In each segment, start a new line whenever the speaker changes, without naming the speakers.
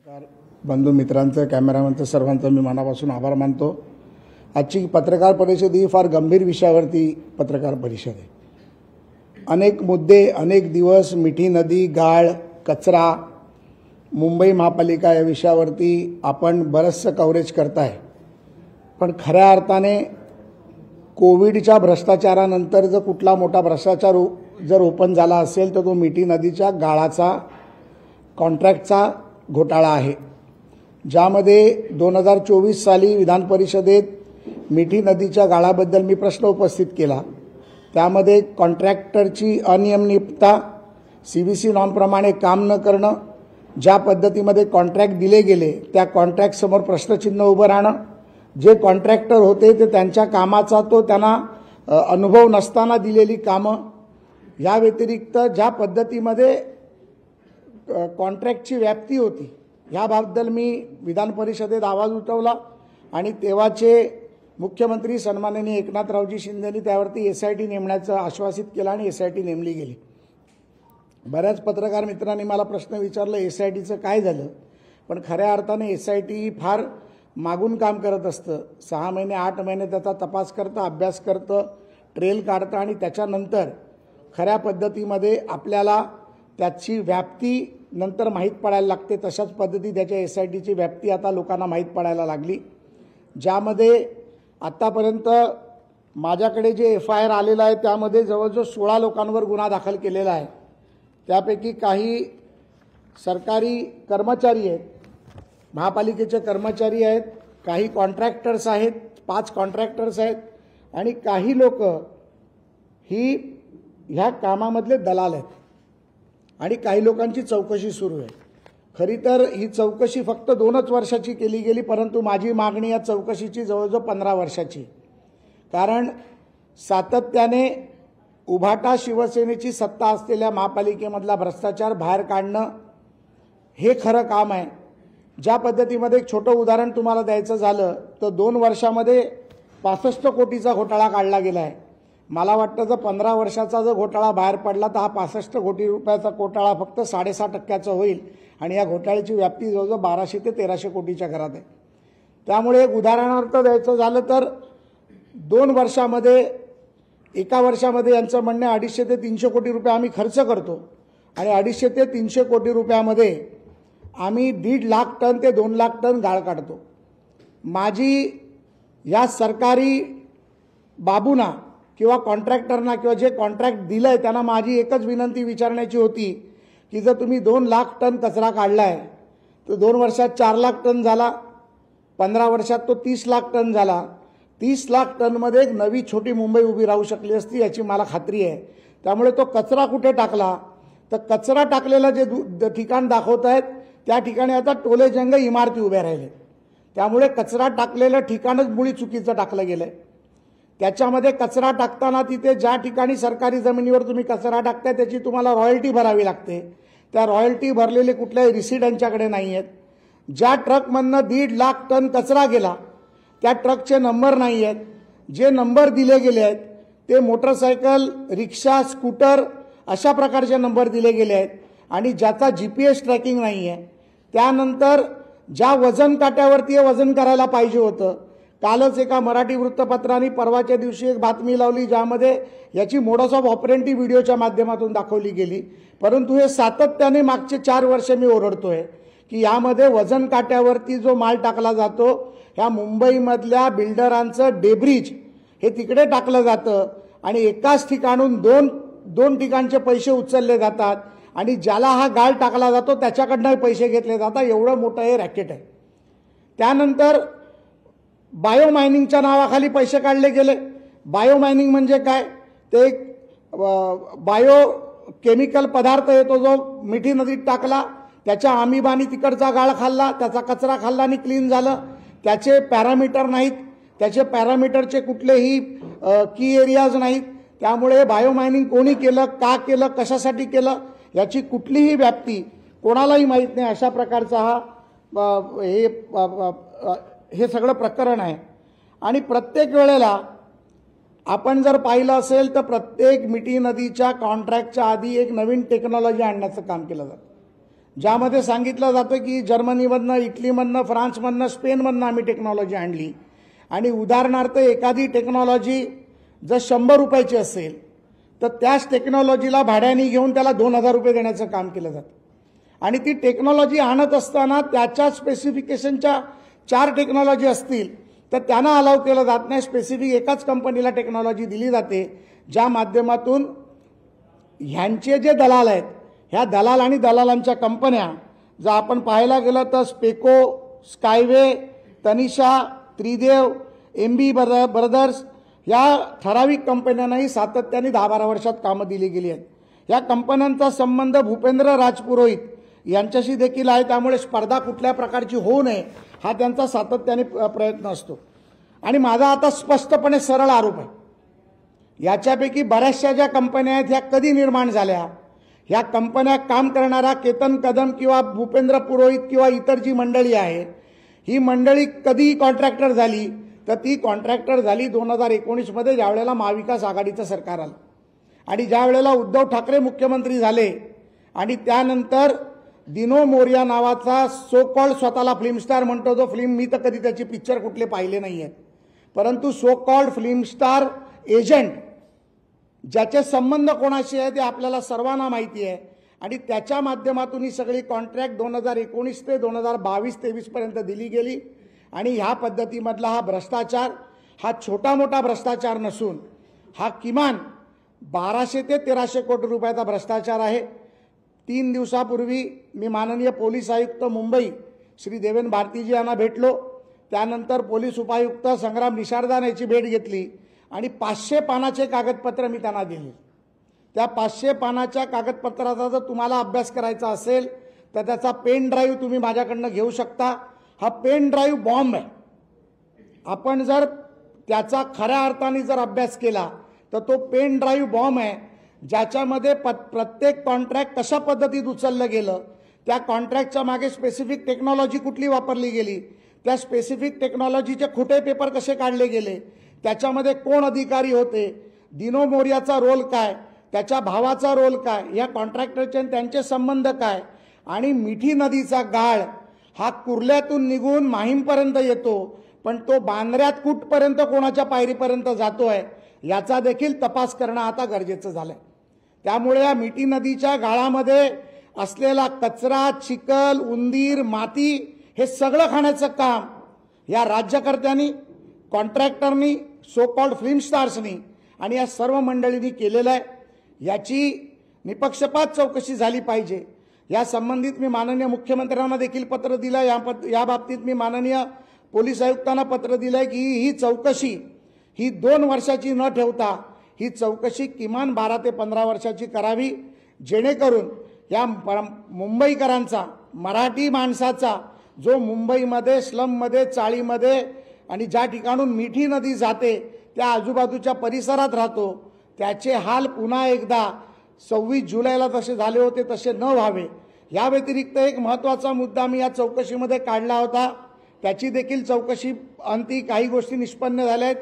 नमस्कार बंधू मित्रांचं, कॅमेरामॅनचं, सर्वांचं मी मनापासून आभार मानतो। आजची पत्रकार परिषद ही फार गंभीर विषयावरती पत्रकार परिषद आहे। अनेक मुद्दे, अनेक दिवस मिठी नदी, गाळ, कचरा, मुंबई महापालिका या विषयावरती आपण बरंचसं कव्हरेज करताय, पण खऱ्या अर्थाने कोविडच्या भ्रष्टाचारानंतर जर कुठला मोठा भ्रष्टाचार जर ओपन झाला असेल तर तो मिठी नदीच्या गाळाचा कॉन्ट्रॅक्टचा घोटाळा आहे, ज्यामध्ये 2024 साली विधान परिषदेत मिठी नदीच्या गाळाबद्दल मी प्रश्न उपस्थित केला। त्यामध्ये कॉन्ट्रॅक्टरची अनियमितता, सीबीसी नॉर्मप्रमाणे काम न करणं, ज्या पद्धतीमध्ये कॉन्ट्रॅक्ट दिले गेले त्या कॉन्ट्रॅक्ट समोर प्रश्नचिन्ह उभं राहणं, जे कॉन्ट्रॅक्टर होते ते त्यांच्या कामाचा त्यांना अनुभव नसताना दिलेली कामं, या व्यतिरिक्त ज्या पद्धतीमध्ये कॉन्ट्रॅक्टची व्याप्ती होती याबद्दल मी विधान परिषदेत आवाज उठवला आणि तेव्हाचे मुख्यमंत्री सन्माननीय एकनाथरावजी शिंदेंनी त्यावरती एसआयटी नेमण्याचं आश्वासित केलं आणि एसआयटी नेमली गेली। बऱ्याच पत्रकार मित्रांनी मला प्रश्न विचारला एसआयटीचं काय झालं, पण खऱ्या अर्थाने एसआयटी फार मागून काम करत असतं। 6 महिने 8 महिने त्याचा तपास करतं, अभ्यास करतं, ट्रेल काढतं आणि त्याच्यानंतर खऱ्या पद्धतीमध्ये आपल्याला त्याची व्याप्ती नंतर माहीत पडायला लागते। तशाच पद्धती त्याच्या एसआयटीची व्याप्ती आता लोकांना माहीत पडायला लागली, ज्यामध्ये आतापर्यंत माझ्याकडे जे एफआयआर आलेला आहे त्यामध्ये जवळजवळ 16 लोकांवर गुन्हा दाखल केलेला आहे। त्यापैकी काही सरकारी कर्मचारी आहेत, महापालिकेचे कर्मचारी आहेत, काही कॉन्ट्रॅक्टर्स आहेत, 5 कॉन्ट्रॅक्टर्स आहेत आणि काही लोक ही ह्या कामामधले दलाल आहेत आणि काही लोकांची चौकशी सुरू आहे। खरी तर ही चौकशी फक्त 2च वर्षाची केली गेली, परंतु माझी मागणी या चौकशीची जवळजवळ 15 वर्षाची, कारण सातत्याने उभाटा शिवसेनेची सत्ता असलेल्या महापालिकेमधला भ्रष्टाचार बाहेर काढणं हे खरं काम आहे। ज्या पद्धतीमध्ये एक छोटं उदाहरण तुम्हाला द्यायचं झालं तर 2 वर्षामध्ये 65 कोटीचा घोटाळा काढला गेला आहे। मला वाटतं जर 15 वर्षाचा जर घोटाळा बाहेर पडला तर हा 65 कोटी रुपयाचा घोटाळा फक्त 6.5% होईल आणि या घोटाळ्याची व्याप्ती जवळजवळ 1200 ते 1300 कोटीच्या घरात आहे। त्यामुळे एक उदाहरणार्थ द्यायचं झालं तर 2 वर्षामध्ये, एका वर्षामध्ये यांचं म्हणणं 250 ते 300 कोटी रुपये आम्ही खर्च करतो आणि 250 ते 300 कोटी रुपयामध्ये आम्ही 1.5 लाख टन ते 2 लाख टन गाळ काढतो। माझी या सरकारी बाबूंना किंवा कॉन्ट्रॅक्टरना किंवा जे कॉन्ट्रॅक्ट दिलंय त्यांना माझी एकच विनंती विचारण्याची होती की जर तुम्ही 2 लाख टन कचरा काढलाय तर 2 वर्षात 4 लाख टन झाला, 15 वर्षात तो 30 लाख टन झाला। 30 लाख टनमध्ये एक नवी छोटी मुंबई उभी राहू शकली असती याची मला खात्री आहे। त्यामुळे तो कचरा कुठे टाकला तर कचरा टाकलेला जे ठिकाण दाखवत आहेत त्या ठिकाणी आता टोलेजंग इमारती उभ्या राहिल्या, त्यामुळे कचरा टाकलेलं ठिकाणच मुळी चुकीचं टाकलं गेलंय। त्याच्यामध्ये कचरा टाकताना तिथे ज्या ठिकाणी सरकारी जमिनीवर तुम्ही कचरा टाकताय त्याची तुम्हाला रॉयल्टी भरावी लागते, त्या रॉयल्टी भरलेले कुठल्याही रिसीट यांच्याकडे नाही आहेत। ज्या ट्रकमधनं 1.5 लाख टन कचरा गेला त्या ट्रकचे नंबर नाही आहेत, जे नंबर दिले गेले आहेत ते मोटरसायकल, रिक्षा, स्कूटर अशा प्रकारचे नंबर दिले गेले आहेत आणि ज्याचा GPS ट्रॅकिंग नाही आहे। त्यानंतर ज्या वजन काट्यावरती वजन करायला पाहिजे होतं, कालच एका मराठी वृत्तपत्राने परवाच्या दिवशी एक बातमी लावली ज्यामध्ये याची मोडस ऑफ ऑपरेंडी व्हिडिओच्या माध्यमातून दाखवली गेली, परंतु हे सातत्याने मागचे 4 वर्ष मी ओरडतोय की यामध्ये वजन काट्यावरती जो माल टाकला जातो ह्या मुंबईमधल्या बिल्डरांचं डेब्रिज हे तिकडे टाकलं जातं आणि एकाच ठिकाणून दोन ठिकाणचे पैसे उचलले जातात आणि ज्याला हा गाळ टाकला जातो त्याच्याकडनं पैसे घेतले जातात। एवढं मोठं हे रॅकेट आहे। त्यानंतर बायो मायनिंगच्या नावाखाली पैसे काढले गेले। बायो मायनिंग म्हणजे काय, ते एक बायो केमिकल पदार्थ येतो जो मिठी नदीत टाकला, त्याच्या आमिबानी तिकडचा गाळ खाल्ला, त्याचा कचरा खाल्ला आणि क्लीन झालं। त्याचे पॅरामीटर नाहीत, त्याचे पॅरामीटरचे कुठलेही की एरियाज नाहीत, त्यामुळे बायो मायनिंग कोणी केलं, का केलं, कशासाठी केलं याची कुठलीही व्याप्ती कोणालाही माहीत नाही। अशा प्रकारचा हे सगळं प्रकरण आहे आणि प्रत्येक वेळेला आपण जर पाहिलं असेल तर प्रत्येक मिठी नदीच्या कॉन्ट्रॅक्टच्या आधी एक नवीन टेक्नॉलॉजी आणण्याचं काम केलं जातं। ज्यामध्ये सांगितलं जातं की जर्मनीमधनं, इटलीमधनं, फ्रान्समधनं, स्पेनमधनं आम्ही टेक्नॉलॉजी आणली आणि उदाहरणार्थ एखादी टेक्नॉलॉजी जर 100 रुपयाची असेल तर त्याच टेक्नॉलॉजीला भाड्याने घेऊन त्याला 2000 रुपये देण्याचं काम केलं जातं आणि ती टेक्नॉलॉजी आणत असताना त्याच्या स्पेसिफिकेशनच्या 4 टेक्नॉलॉजी असतील तर त्यांना अलाव केलं जात नाही. स्पेसिफिक एकाच कंपनीला टेक्नॉलॉजी दिली जाते, ज्या माध्यमातून ह्यांचे जे दलाल आहेत, ह्या दलाल आणि दलालांच्या कंपन्या जर आपण पाहायला गेलं तर स्पेको, स्कायवे, तनिषा, त्रिदेव, MB ब्रदर्स या ठराविक कंपन्यांनाही सातत्याने 10-12 वर्षात कामं दिली गेली आहेत. या कंपन्यांचा संबंध भूपेंद्र राजपुरोहित यांच्याशी देखील आहे, त्यामुळे स्पर्धा कुठल्या प्रकारची होऊ नये हा त्यांचा सातत्याने प्रयत्न असतो. आणि माझा आता स्पष्टपणे सरळ आरोप आहे, याच्यापैकी बऱ्याचशा ज्या कंपन्या आहेत ह्या कधी निर्माण झाल्या, ह्या कंपन्या काम करणारा केतन कदम किंवा भूपेंद्र पुरोहित किंवा इतर जी मंडळी आहे, ही मंडळी कधी कॉन्ट्रॅक्टर झाली तर ती कॉन्ट्रॅक्टर झाली 2019 मध्ये, ज्यावेळेला महाविकास आघाडीचं सरकार आलं आणि ज्या वेळेला उद्धव ठाकरे मुख्यमंत्री झाले आणि त्यानंतर दिनो मोरिया नावाचा सो कॉल्ड स्वतःला फिल्म स्टार म्हणतो, जो फिल्म मी तर कधी त्याची पिक्चर कुठले पाहिले नाही आहेत, परंतु so called film star agent ज्याचे संबंध कोणाशी आहे ते आपल्याला सर्वांना माहिती आहे आणि त्याच्या माध्यमातून ही सगळी कॉन्ट्रॅक्ट 2019 ते 2022-23 पर्यंत दिली गेली. आणि ह्या पद्धतीमधला हा भ्रष्टाचार हा छोटा मोठा भ्रष्टाचार नसून हा किमान 1200 ते 1300 कोटी रुपयाचा भ्रष्टाचार आहे. 3 दिवसापूर्वी मी माननीय पोलीस आयुक्त मुंबई श्री देवेंद्र भारतीजी यांना भेटलो, त्यानंतर पोलीस उपायुक्त संग्राम निशारदान याची भेट घेतली आणि 500 पानाचे कागदपत्र मी त्यांना दिले. त्या 500 पानाच्या कागदपत्राचा जर तुम्हाला अभ्यास करायचा असेल तर त्याचा पेन ड्राईव्ह तुम्ही माझ्याकडनं घेऊ शकता. हा पेन ड्राईव्ह बॉम्ब आहे. आपण जर त्याचा खऱ्या अर्थाने जर अभ्यास केला तर तो पेन ड्राईव्ह बॉम्ब आहे, ज्याच्यामध्ये प्रत्येक कॉन्ट्रॅक्ट कशा पद्धतीत उचललं गेलं, त्या कॉन्ट्रॅक्टच्या मागे स्पेसिफिक टेक्नॉलॉजी कुठली वापरली गेली, त्या स्पेसिफिक टेक्नॉलॉजीचे खोटे पेपर कसे काढले गेले, त्याच्यामध्ये कोण अधिकारी होते, दिनो मोरियाचा रोल काय, त्याच्या भावाचा रोल काय, या कॉन्ट्रॅक्टरचे त्यांचे संबंध काय, आणि मिठी नदीचा गाळ हा कुर्ल्यातून निघून माहीमपर्यंत येतो, पण तो बांद्र्यात कुठपर्यंत कोणाच्या पायरीपर्यंत जातोय याचा देखील तपास करणं आता गरजेचं झालंय. त्यामुळे या मिठी नदीच्या गाळामध्ये असलेला कचरा, चिखल, उंदीर, माती हे सगळं खाण्याचं काम या राज्यकर्त्यांनी, कॉन्ट्रॅक्टरनी, सो कॉल्ड फिल्म स्टार्सनी आणि या सर्व मंडळींनी केलेलं आहे. याची निपक्षपात चौकशी झाली पाहिजे. या संबंधित मी माननीय मुख्यमंत्र्यांना देखील पत्र दिलं. या बाबतीत मी माननीय पोलीस आयुक्तांना पत्र दिलंय की ही चौकशी ही 2 वर्षाची न ठेवता ही चौकशी किमान 12 ते 15 वर्षाची करावी, जेणेकरून या मुंबईकरांचा, मराठी माणसाचा जो मुंबईमध्ये स्लममध्ये, चाळीमध्ये आणि ज्या ठिकाणून मिठी नदी जाते त्या आजूबाजूच्या परिसरात राहतो, त्याचे हाल पुन्हा एकदा 26 जुलैला जसे झाले होते तसे न व्हावे. या व्यतिरिक्त एक महत्त्वाचा मुद्दा मी या चौकशीमध्ये काढला होता, त्याची देखील चौकशी अंती काही गोष्टी निष्पन्न झाल्या आहेत.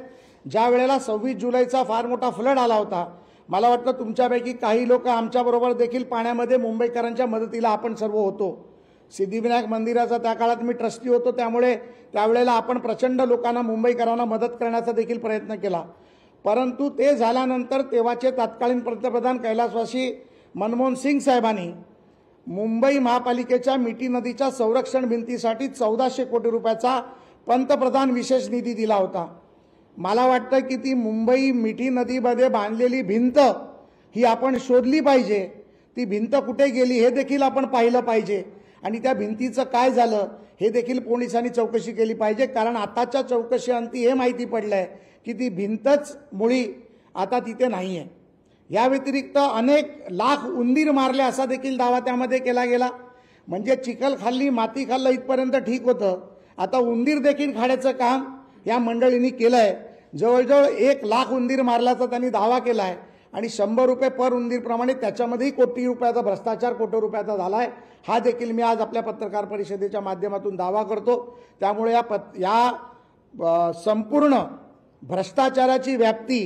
ज्या वेळेला 26 जुलैचा फार मोठा फ्लड आला होता, मला वाटतं तुमच्यापैकी काही लोक आमच्याबरोबर देखील पाण्यामध्ये मुंबईकरांच्या मदतीला आपण सर्व होतो. सिद्धिविनायक मंदिराचा त्या काळात मी ट्रस्टी होतो, त्यामुळे त्यावेळेला आपण प्रचंड लोकांना, मुंबईकरांना मदत करण्याचा देखील प्रयत्न केला. परंतु ते झाल्यानंतर तेव्हाचे तत्कालीन पंतप्रधान कैलासवासी मनमोहन सिंग साहेबांनी मुंबई महापालिकेच्या मिठी नदीच्या संरक्षण भिंतीसाठी 1400 कोटी रुपयाचा पंतप्रधान विशेष निधी दिला होता. मला वाटतं की ती मुंबई मिठी नदीमध्ये बांधलेली भिंत ही आपण शोधली पाहिजे. ती भिंत कुठे गेली हे देखील आपण पाहिलं पाहिजे आणि त्या भिंतीचं काय झालं हे देखील पोलिसांनी चौकशी केली पाहिजे. कारण आताच्या चौकशीअंती हे माहिती पडलंय की ती भिंतच मुळी आता तिथे नाही आहे. या व्यतिरिक्त अनेक लाख उंदीर मारले असा देखील दावा त्यामध्ये केला गेला. म्हणजे चिखल खाल्ली, माती खाल्लं इथपर्यंत ठीक होतं, आता उंदीर देखील खाण्याचं काम या मंडळींनी केलंय. जवळजवळ 1 लाख उंदीर मारल्याचा त्यांनी दावा केलाय आणि 100 रुपये पर उंदीर प्रमाणे त्याच्यामध्येही कोटी रुपयाचा भ्रष्टाचार, कोटी रुपयाचा झालाय. हा देखील मी आज आपल्या पत्रकार परिषदेच्या माध्यमातून दावा करतो. त्यामुळे या संपूर्ण भ्रष्टाचाराची व्याप्ती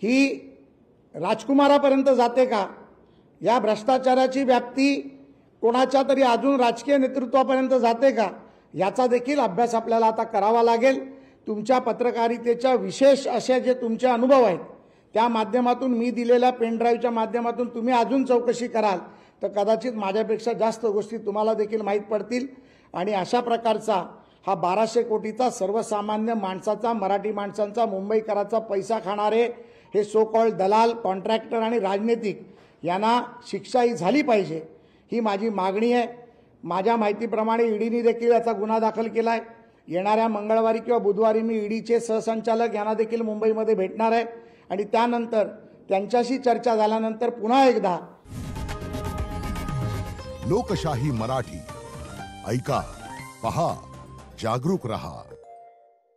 ही राजकुमारापर्यंत जाते का? या भ्रष्टाचाराची व्याप्ती कोणाच्या तरी अजून राजकीय नेतृत्वापर्यंत जाते का, याचा देखील अभ्यास आपल्याला आता करावा लागेल. तुमच्या पत्रकारितेच्या विशेष असे जे तुमचे अनुभव आहेत त्या माध्यमातून, मी दिलेल्या पेनड्राईव्हच्या माध्यमातून तुम्ही अजून चौकशी कराल तर कदाचित माझ्यापेक्षा जास्त गोष्टी तुम्हाला देखील माहीत पडतील. आणि अशा प्रकारचा हा 1200 कोटीचा सर्वसामान्य माणसाचा, मराठी माणसांचा, मुंबईकराचा पैसा खाणारे हे सो कॉल्ड दलाल, कॉन्ट्रॅक्टर आणि राजनीतिक यांना शिक्षाही झाली पाहिजे, ही माझी मागणी आहे. माझ्या माहितीप्रमाणे ईडीने देखील याचा गुन्हा दाखल केला आहे. येणाऱ्या मंगळवारी किंवा बुधवारी मी ईडीचे सहसंचालक यांना देखील मुंबईमध्ये भेटणार आहे आणि त्यानंतर त्यांच्याशी चर्चा झाल्यानंतर पुन्हा एकदा
लोकशाही मराठी ऐका, पहा, जागरूक रहा.